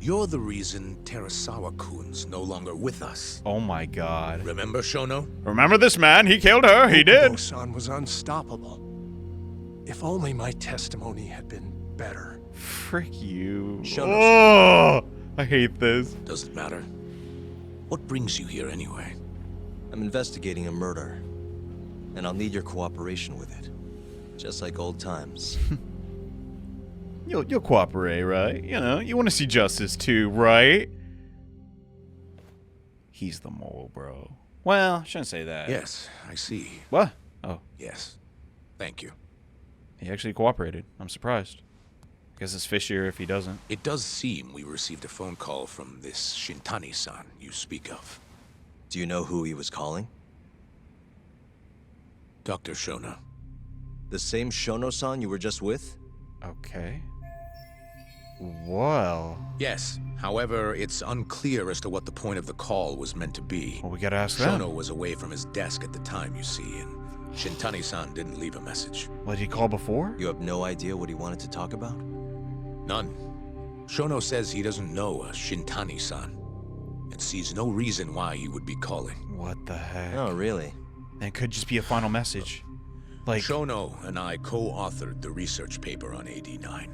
You're the reason Terasawa-kun's no longer with us. Oh my god. Remember, Shono? Remember this man? He killed her. He did. Okubo-san was unstoppable. If only my testimony had been better. Frick you. Shono. Oh, I hate this. Doesn't matter. What brings you here anyway? I'm investigating a murder, and I'll need your cooperation with it. Just like old times. You'll cooperate, right? You know, you want to see justice too, right? He's the mole, bro. Well, shouldn't say that. Yes, I see. What? Oh, Yes. Thank you. he actually cooperated. I'm surprised. Guess it's fishier if he doesn't. It does seem we received a phone call from this Shintani-san you speak of. Do you know who he was calling? Dr. Shono. The same Shono-san you were just with? Okay. Well. Yes. However, it's unclear as to what the point of the call was meant to be. Well, we gotta ask them. Shono was away from his desk at the time, you see, and Shintani-san didn't leave a message. What, did he call before? You have no idea what he wanted to talk about? None. Shono says he doesn't know a Shintani-san, and sees no reason why he would be calling. What the heck? Oh, really? That could just be a final message. Like, Shono and I co-authored the research paper on AD9.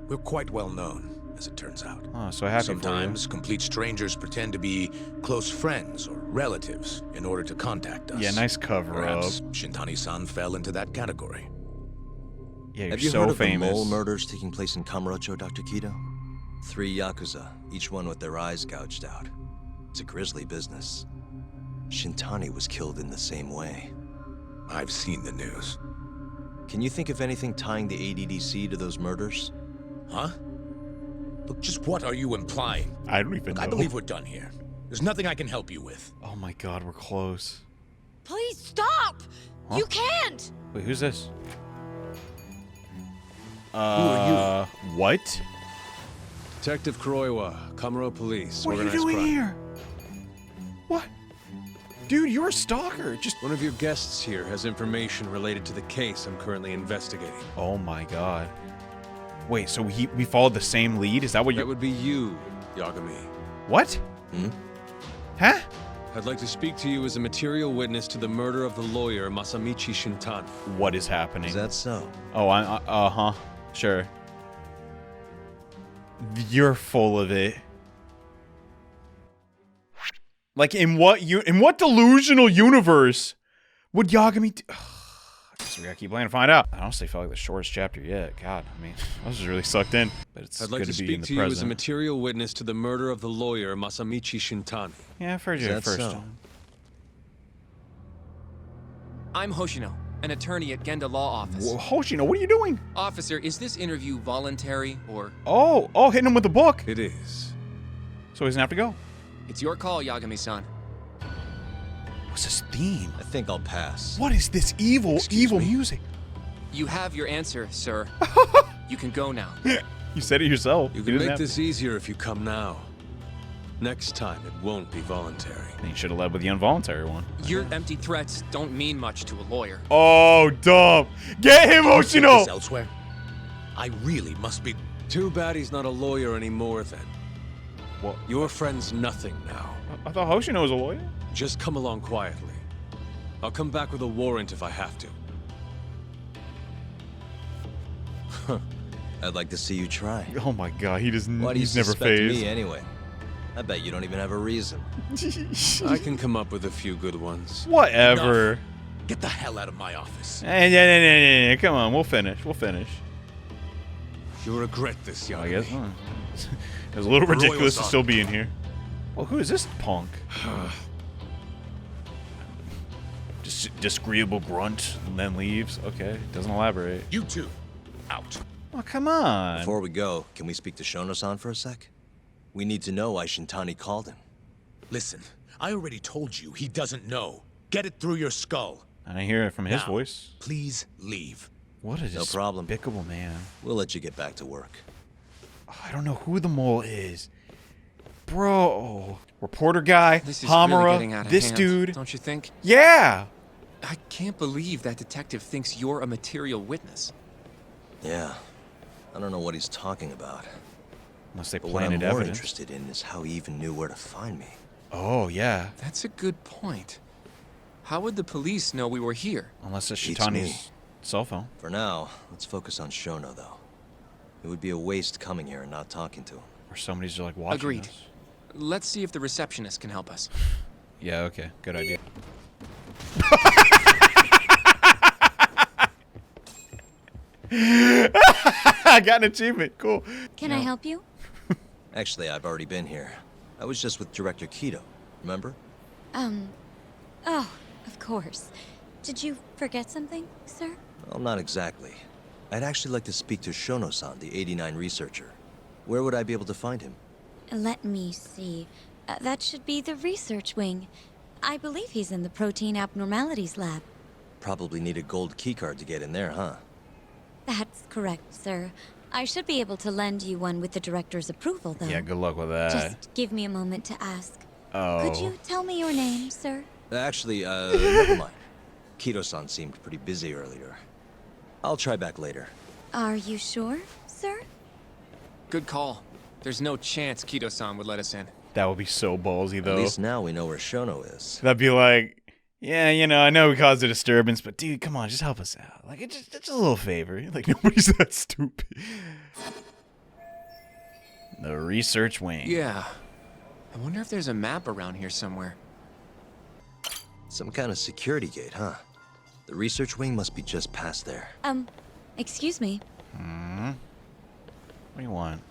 We're quite well known, as it turns out. oh, so happy Sometimes complete strangers pretend to be close friends or relatives in order to contact us. for you. Yeah, nice cover Perhaps up. Shintani-san fell into that category. Yeah, you're Have you so heard of famous. the mole murders taking place in Kamurocho, Dr. Kido? 3 Yakuza, each one with their eyes gouged out. It's a grisly business. Shintani was killed in the same way. I've seen the news. Can you think of anything tying the ADDC to those murders? Huh? Look, just what are you implying? I don't even Look, know. I believe we're done here. There's nothing I can help you with. Oh my god, we're close. Please stop! Huh? You can't! Wait, who's this? Who are What? Detective Kuroiwa, Kamuro Police. What are you Organized doing crime. here? What? Dude, you're a stalker. Just. One of your guests here has information related to the case I'm currently investigating. Oh my god. Wait, so we followed the same lead? Is that what That you? would be you, Yagami. What? Hmm? Huh? I'd like to speak to you as a material witness to the murder of the lawyer Masamichi Shintani. What is happening? Is that so? Oh, uh-huh. Sure. You're full of it. Like, in what delusional universe would Yagami So we gotta keep playing to find out. I honestly felt like the shortest chapter yet. God, I mean, I was just really sucked in. But it's I'd like good to to be in speak the to you as a present. material witness to the murder of the lawyer Masamichi Shintani. Yeah, I've heard you Is that first so? time. I'm Hoshino, an attorney at Genda Law Office. Whoa, Hoshino, what are you doing? Officer, is this interview voluntary or... Oh, hitting him with the book. It is. So he doesn't have to go. It's your call, Yagami-san. What's this theme? I think I'll pass. What is this evil me? music? You have your answer, sir. You can go now. You said it yourself. You You can didn't make have this easier if you come now. Next time, it won't be voluntary. to. You should have led with the involuntary one. Your empty threats don't mean much to a lawyer. Oh, dumb. Get him, Hoshino. Elsewhere? I really must be... Too bad he's not a lawyer anymore, then. What? Your friend's nothing now. I thought Hoshino was a lawyer. Just come along quietly. I'll come back with a warrant if I have to. I'd like to see you try. Oh my god, he does. Why do you He's never suspect phased. me anyway? I bet you don't even have a reason. I can come up with a few good ones. Whatever. Get the hell out of my office. Yeah. Come on, we'll finish. We'll finish. You'll regret this, I Yagami. guess. It was a little ridiculous to Royal-san. still be in here. Well, who is this punk? Just disagreeable grunt and then leaves. Okay, doesn't elaborate. You two, out. Oh, come on. Before we go, can we speak to Shono-san for a sec? We need to know why Shintani called him. Listen, I already told you he doesn't know. Get it through your skull. I didn't hear it from his Now, voice. Please leave. What a No problem. despicable man. We'll let you get back to work. I don't know who the mole is. Bro. Reporter guy, This is Hamura, really getting out of this hand, dude. don't you think? Yeah. I can't believe that detective thinks you're a material witness. Yeah. I don't know what he's talking about. Unless they But what I'm planted more evidence. interested in is how he even knew where to find me. Oh, yeah. That's a good point. How would the police know we were here? Unless it's Beats Shitani's me. cell phone. For now, let's focus on Shono, though. It would be a waste coming here and not talking to him. Or somebody's just like watching Agreed. us. Let's see if the receptionist can help us. Yeah, okay. Good idea. I got an achievement. Cool. Can I help you? Actually, I've already been here. I was just with Director Kido, remember? Oh, of course. Did you forget something, sir? Well, not exactly. I'd actually like to speak to Shono-san, the 89 researcher. Where would I be able to find him? Let me see. That should be the research wing. I believe he's in the protein abnormalities lab. Probably need a gold keycard to get in there, huh? That's correct, sir. I should be able to lend you one with the director's approval, though. Yeah, good luck with that. Just give me a moment to ask. Oh. Could you tell me your name, sir? Actually, never mind. Kido-san seemed pretty busy earlier. I'll try back later. Are you sure, sir? Good call. There's no chance Kido-san would let us in. That would be so ballsy, At though. least now we know where Shono is. That'd be like, yeah, you know, I know we caused a disturbance, but dude, come on, just help us out. Like, it's just a little favor. Like, nobody's that stupid. The research wing. Yeah. I wonder if there's a map around here somewhere. Some kind of security gate, huh? The research wing must be just past there. Excuse me. What do you want?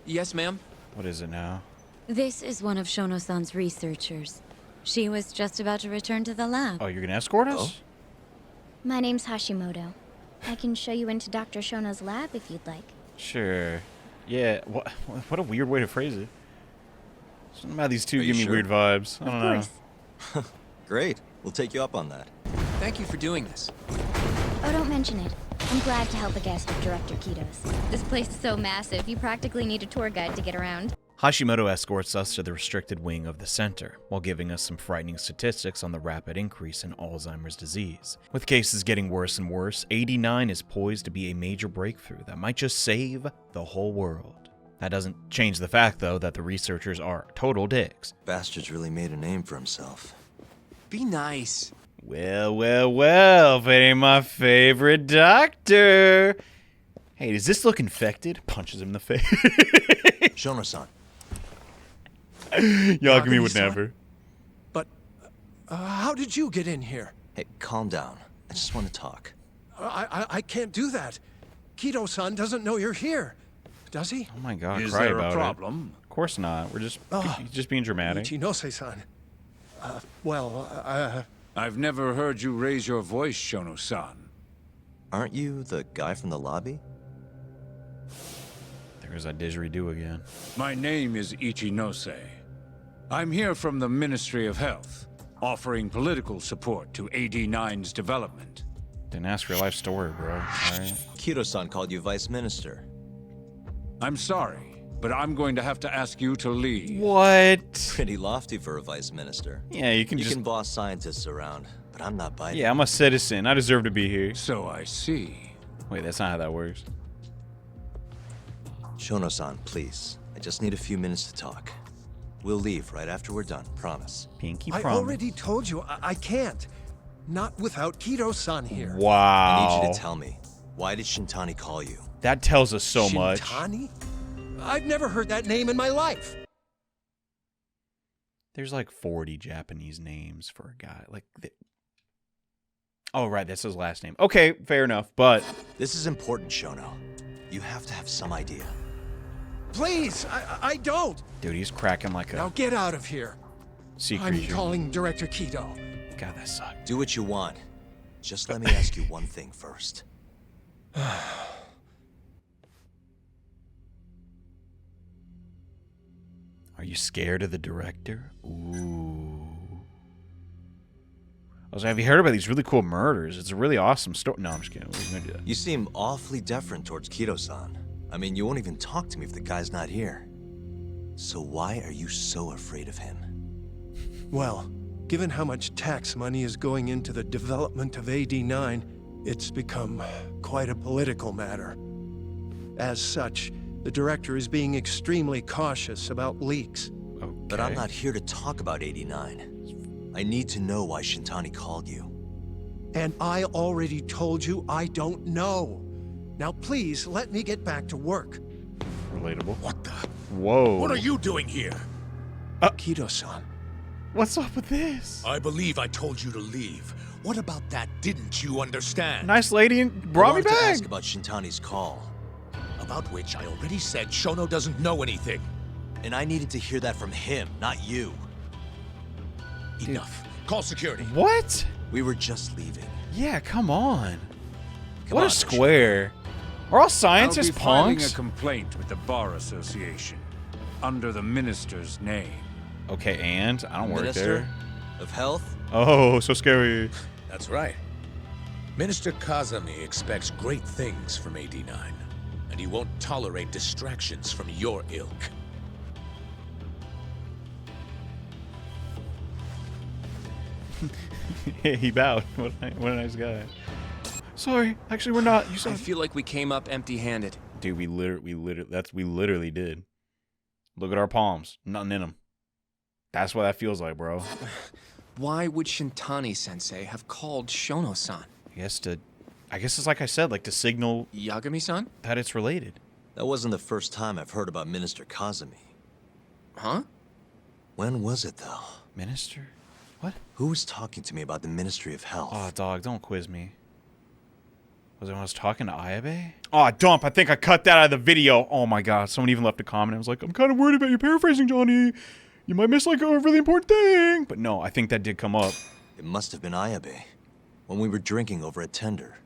Yes, ma'am? What is it now? This is one of Shono-san's researchers. She was just about to return to the lab. Oh, you're gonna escort us? Oh? My name's Hashimoto. I can show you into Dr. Shono's lab if you'd like. Sure. Yeah, what a weird way to phrase it. Something about these two Are you give me sure? weird vibes. I Of don't know. course. Great. We'll take you up on that. Thank you for doing this. Oh, don't mention it. I'm glad to help a guest of Director Kido's. This place is so massive, you practically need a tour guide to get around. Hashimoto escorts us to the restricted wing of the center, while giving us some frightening statistics on the rapid increase in Alzheimer's disease. With cases getting worse and worse, 89 is poised to be a major breakthrough that might just save the whole world. That doesn't change the fact, though, that the researchers are total dicks. Bastard's really made a name for himself. Be nice. Well, if it ain't my favorite doctor. Hey, does this look infected? Punches him in the face. Shono-san. Yagami would Yagami-san? never. But how did you get in here? Hey, calm down. I just want to talk. I can't do that. Kido-san doesn't know you're here. Does he? Oh my god, Is cry there about a problem? it. Of course not. We're just being dramatic. Ichinose-san. I've never heard you raise your voice, Shono-san. Aren't you the guy from the lobby? There's that didgeridoo again. My name is Ichinose. I'm here from the Ministry of Health, offering political support to AD9's development. Didn't ask for your life story, bro. Alright. Kido-san called you vice minister. I'm sorry, but I'm going to have to ask you to leave. What? Pretty lofty for a vice minister. Yeah, you can You just... can boss scientists around, but I'm not biting. Yeah, I'm a citizen. I deserve to be here. So I see. Wait, that's not how that works. Shono-san, please. I just need a few minutes to talk. We'll leave right after we're done, promise. Pinky I promise. already told you I can't. Not without Kido-san here. Wow. I need you to tell me, why did Shintani call you? That tells us so much. Shintani? I've never heard that name in my life. There's like 40 Japanese names for a guy. Like, oh, right, that's his last name. Okay, fair enough, but... This is important, Shono. You have to have some idea. Please, I don't. Dude, he's cracking like Now a get out of here. sea I'm creature. calling Director Kido. God, that sucked. Do what you want. Just let me ask you one thing first. Are you scared of the director? Ooh. I was like, have you heard about these really cool murders? It's a really awesome story. No, I'm just kidding. We're gonna do that. You seem awfully deferent towards Kido-san. I mean, you won't even talk to me if the guy's not here. So why are you so afraid of him? Well, given how much tax money is going into the development of AD9, it's become quite a political matter. As such, the director is being extremely cautious about leaks. Okay. But I'm not here to talk about 89. I need to know why Shintani called you. And I already told you I don't know. Now please, let me get back to work. Relatable. What the? Whoa. What are you doing here? Kido-san. What's up with this? I believe I told you to leave. What about that didn't you understand? Nice lady and brought me I wanted to back. ask about Shintani's call. About which I already said Shono doesn't know anything. And I needed to hear that from him, not you. Enough. Call security. What? We were just leaving. Yeah, come on. Come What on, a square. Are all scientists I'll be filing punks? a complaint with the Bar Association under the minister's name. Okay, and I don't work Minister there. of Health? Oh, so scary. That's right. Minister Kazami expects great things from AD9, and he won't tolerate distractions from your ilk. He bowed. What a nice guy. Sorry, actually, we're not. You I said. feel like we came up empty-handed. Dude, we literally did. Look at our palms. Nothing in them. That's what that feels like, bro. Why would Shintani-sensei have called Shono-san? I guess it's like I said, like to signal Yagami-san? that it's related. That wasn't the first time I've heard about Minister Kazami. Huh? When was it, though? Minister? What? Who was talking to me about the Ministry of Health? Oh, dog, don't quiz me. Was it when I was talking to Ayabe? Oh, dump. I think I cut that out of the video. Oh my god. Someone even left a comment. I was like, I'm kind of worried about you paraphrasing, Johnny. You might miss like a really important thing. But no, I think that did come up. It must have been Ayabe. When we were drinking over at Tender.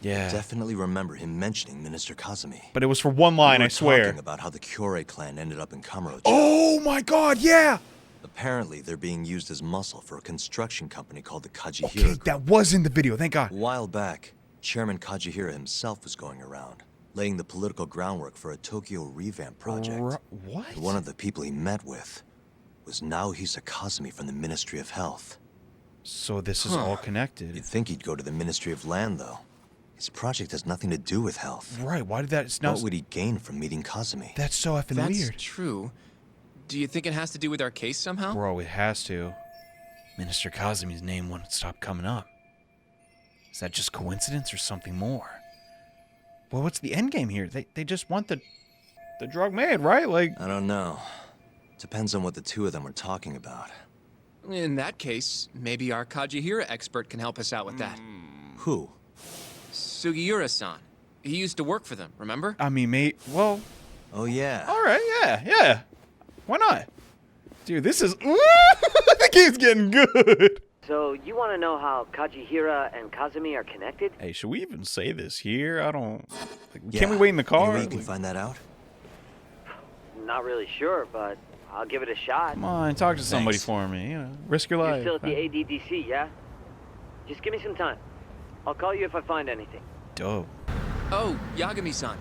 Yeah. I definitely remember him mentioning Minister Kazami. But it was for one line, We were I swear. talking about how the Kyorei clan ended up in Kamurocho. Oh my god, yeah! Apparently, they're being used as muscle for a construction company called the Kajihira Okay, Group. that was in the video, thank god. A while back, Chairman Kajihira himself was going around, laying the political groundwork for a Tokyo revamp project. What? And one of the people he met with was Naohisa Kazami from the Ministry of Health. So this is all connected. You'd think he'd go to the Ministry of Land, though. His project has nothing to do with health. Right, why did that... It's not, What would he gain from meeting Kazami? that's so effing That's weird. true. Do you think it has to do with our case somehow? Bro, it has to. Minister Kazami's name wouldn't stop coming up. Is that just coincidence or something more? Well, what's the end game here? They just want the drug made, right? Like, I don't know. Depends on what the two of them were talking about. In that case, maybe our Kajihira expert can help us out with that. Who? Sugiura-san. He used to work for them, remember? I mean, mate, well... Oh, yeah. All right, yeah. Why not? Dude, this is... The game's getting good. So, you want to know how Kajihira and Kazumi are connected? Hey, should we even say this here? I don't... Yeah. Can we wait in the car? Any way you can find that out? Not really sure, but I'll give it a shot. Come on, talk to somebody Thanks. for me. You know, risk your You're life. still at the ADDC, yeah? Just give me some time. I'll call you if I find anything. Dope. Oh, Yagami-san.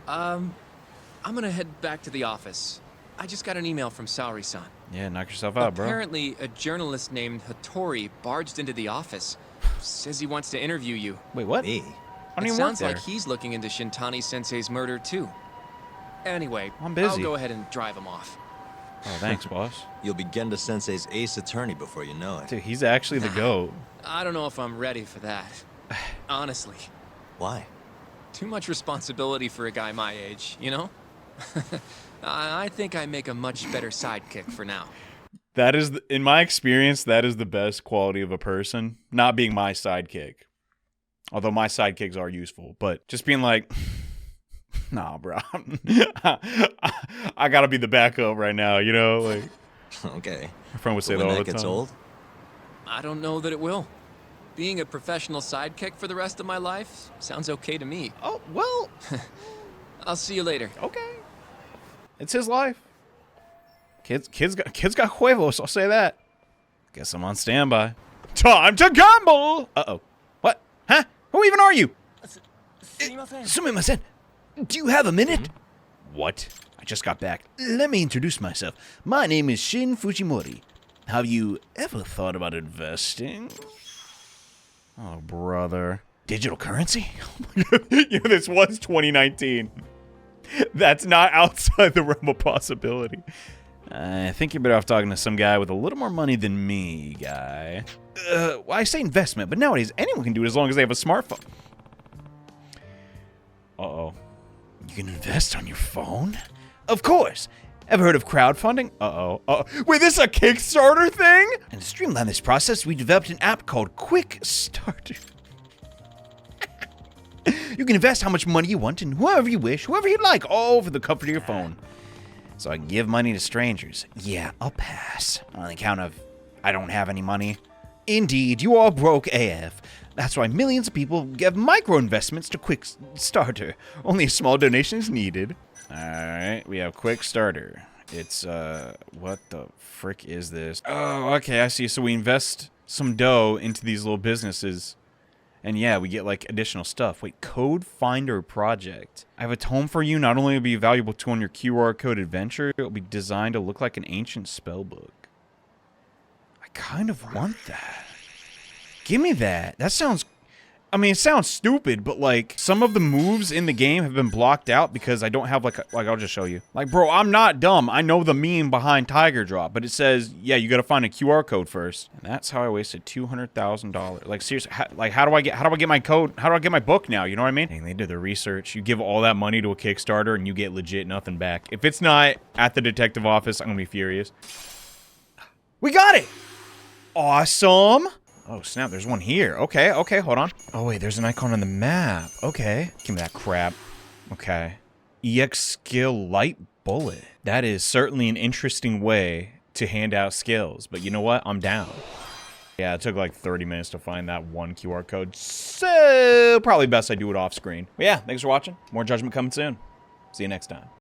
I'm gonna head back to the office. I just got an email from Saori-san. Yeah, knock yourself out, bro. Apparently, a journalist named Hattori barged into the office. Says he wants to interview you. Wait, what? Me? I don't It even work sounds there. like he's looking into Shintani-sensei's murder, too. Anyway, I'm busy. I'll go ahead and drive him off. Oh, thanks, boss. You'll be Genda Sensei's ace attorney before you know it. Dude, he's actually the GOAT. I don't know if I'm ready for that. Honestly. Why? Too much responsibility for a guy my age, you know? I think I make a much better sidekick for now. That is, in my experience, that is the best quality of a person. Not being my sidekick. Although my sidekicks are useful. But just being like, nah, bro. I gotta be the backup right now, you know? Like, Okay. my friend would say But that when all that the gets time. old? I don't know that it will. Being a professional sidekick for the rest of my life sounds okay to me. Oh, well. I'll see you later. Okay. It's his life. Kids got huevos, I'll say that. Guess I'm on standby. Time to gamble! Uh-oh. What? Huh? Who even are you? Sumimasen. Do you have a minute? What? I just got back. Let me introduce myself. My name is Shin Fujimori. Have you ever thought about investing? Oh, brother. Digital currency? You know, this was 2019. That's not outside the realm of possibility. I think you're better off talking to some guy with a little more money than me, guy. Well, I say investment, but nowadays anyone can do it as long as they have a smartphone. Uh-oh. You can invest on your phone? Of course. Ever heard of crowdfunding? Uh-oh. Wait, this is a Kickstarter thing? And to streamline this process, we developed an app called Quick Starter. You can invest how much money you want in whoever you wish, whoever you'd like, all over the comfort of your phone. So I can give money to strangers. Yeah, I'll pass. On the account of I don't have any money. Indeed, you are broke AF. That's why millions of people give micro investments to Quick Starter. Only a small donation is needed. Alright, we have Quick Starter. It's, what the frick is this? Oh, okay, I see. So we invest some dough into these little businesses. And yeah, we get like additional stuff. Wait, Code Finder Project. I have a tome for you. Not only will it be a valuable tool in your QR code adventure, it will be designed to look like an ancient spell book. I kind of want that. Give me that. That sounds... I mean, it sounds stupid, but like some of the moves in the game have been blocked out because I don't have like I'll just show you. Like, bro, I'm not dumb. I know the meme behind Tiger Drop, but it says, yeah, you got to find a QR code first. And that's how I wasted $200,000. Like, seriously, how do I get my code? How do I get my book now? You know what I mean? Dang, they did the research. You give all that money to a Kickstarter and you get legit nothing back. If it's not at the detective office, I'm gonna be furious. We got it. Awesome. Oh, snap, there's one here. Okay, hold on. Oh, wait, there's an icon on the map. Okay. Give me that crap. Okay. EX skill light bullet. That is certainly an interesting way to hand out skills, but you know what? I'm down. Yeah, it took like 30 minutes to find that one QR code, so probably best I do it off screen. But yeah, thanks for watching. More Judgment coming soon. See you next time.